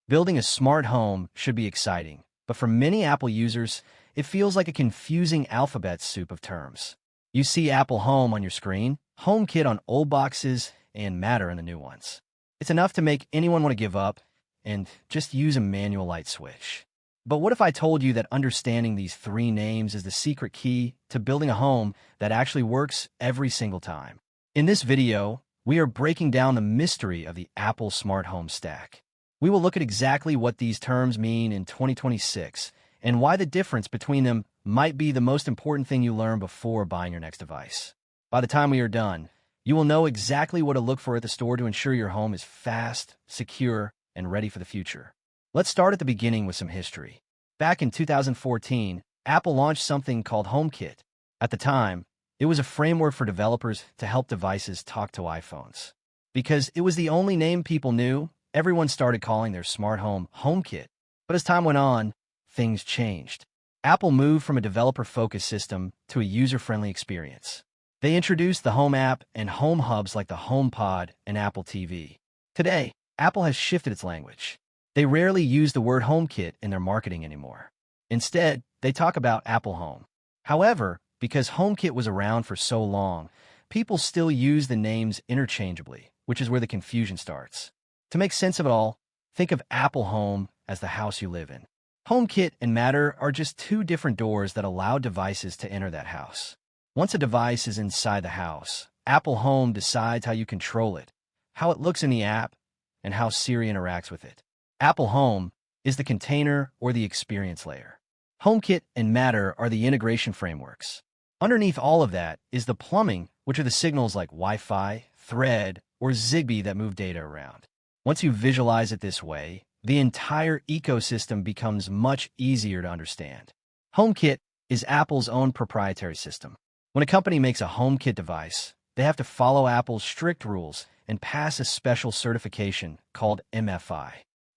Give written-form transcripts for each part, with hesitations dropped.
Building a smart home should be exciting, but for many Apple users, it feels like a confusing alphabet soup of terms. You see Apple Home on your screen, HomeKit on old boxes, and Matter in the new ones. It's enough to make anyone want to give up and just use a manual light switch. But what if I told you that understanding these three names is the secret key to building a home that actually works every single time? In this video, we are breaking down the mystery of the Apple Smart Home Stack. We will look at exactly what these terms mean in 2026 and why the difference between them might be the most important thing you learn before buying your next device. By the time we are done, you will know exactly what to look for at the store to ensure your home is fast, secure, and ready for the future. Let's start at the beginning with some history. Back in 2014, Apple launched something called HomeKit. At the time, it was a framework for developers to help devices talk to iPhones. Because it was the only name people knew, everyone started calling their smart home HomeKit. But as time went on, things changed. Apple moved from a developer-focused system to a user-friendly experience. They introduced the Home app and home hubs like the HomePod and Apple TV. Today, Apple has shifted its language. They rarely use the word HomeKit in their marketing anymore. Instead, they talk about Apple Home. However, because HomeKit was around for so long, people still use the names interchangeably, which is where the confusion starts. To make sense of it all, think of Apple Home as the house you live in. HomeKit and Matter are just two different doors that allow devices to enter that house. Once a device is inside the house, Apple Home decides how you control it, how it looks in the app, and how Siri interacts with it. Apple Home is the container or the experience layer. HomeKit and Matter are the integration frameworks. Underneath all of that is the plumbing, which are the signals like Wi-Fi, Thread, or Zigbee that move data around. Once you visualize it this way, the entire ecosystem becomes much easier to understand. HomeKit is Apple's own proprietary system. When a company makes a HomeKit device, they have to follow Apple's strict rules and pass a special certification called MFI.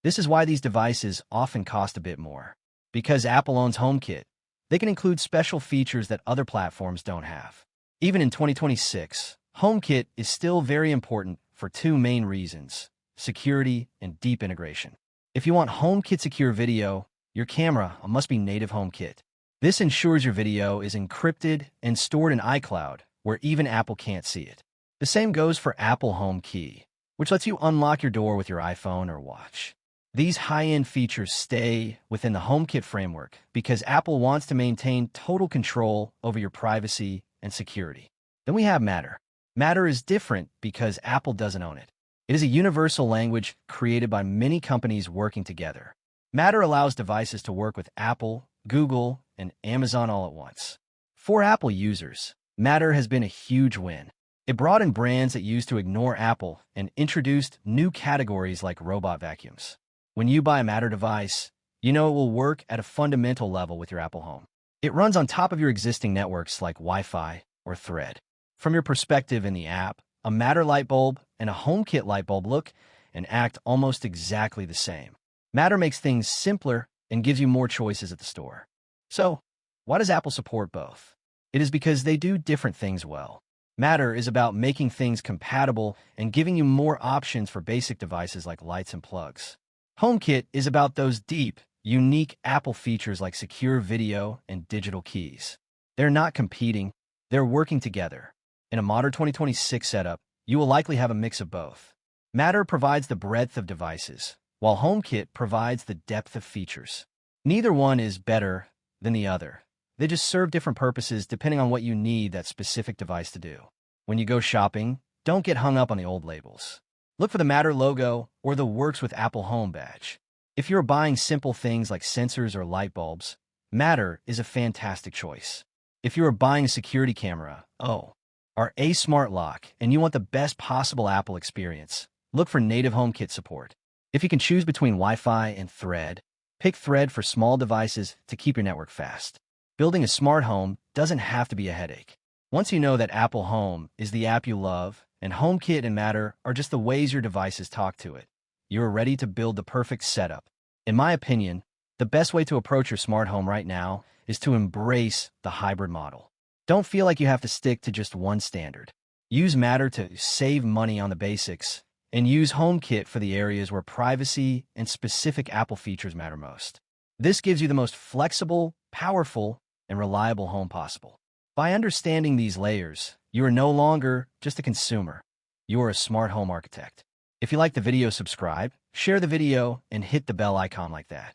This is why these devices often cost a bit more. Because Apple owns HomeKit, they can include special features that other platforms don't have. Even in 2026, HomeKit is still very important for two main reasons: security and deep integration. If you want HomeKit Secure video, your camera must be native HomeKit. This ensures your video is encrypted and stored in iCloud, where even Apple can't see it. The same goes for Apple Home Key, which lets you unlock your door with your iPhone or watch. These high-end features stay within the HomeKit framework because Apple wants to maintain total control over your privacy and security. Then we have Matter. Matter is different because Apple doesn't own it. It is a universal language created by many companies working together. Matter allows devices to work with Apple, Google, and Amazon all at once. For Apple users, Matter has been a huge win. It brought in brands that used to ignore Apple and introduced new categories like robot vacuums. When you buy a Matter device, you know it will work at a fundamental level with your Apple Home. It runs on top of your existing networks like Wi-Fi or Thread. From your perspective in the app, a Matter light bulb and a HomeKit light bulb look and act almost exactly the same. Matter makes things simpler and gives you more choices at the store. So, why does Apple support both? It is because they do different things well. Matter is about making things compatible and giving you more options for basic devices like lights and plugs. HomeKit is about those deep, unique Apple features like secure video and digital keys. They're not competing, they're working together. In a modern 2026 setup, you will likely have a mix of both. Matter provides the breadth of devices, while HomeKit provides the depth of features. Neither one is better than the other. They just serve different purposes depending on what you need that specific device to do. When you go shopping, don't get hung up on the old labels. Look for the Matter logo or the Works with Apple Home badge. If you're buying simple things like sensors or light bulbs, Matter is a fantastic choice. If you are buying a security camera, or a smart lock, and you want the best possible Apple experience, look for native HomeKit support. If you can choose between Wi-Fi and Thread, pick Thread for small devices to keep your network fast. Building a smart home doesn't have to be a headache. Once you know that Apple Home is the app you love, and HomeKit and Matter are just the ways your devices talk to it, you are ready to build the perfect setup. In my opinion, the best way to approach your smart home right now is to embrace the hybrid model. Don't feel like you have to stick to just one standard. Use Matter to save money on the basics and use HomeKit for the areas where privacy and specific Apple features matter most. This gives you the most flexible, powerful, and reliable home possible. By understanding these layers, you are no longer just a consumer. You are a smart home architect. If you like the video, subscribe, share the video, and hit the bell icon like that.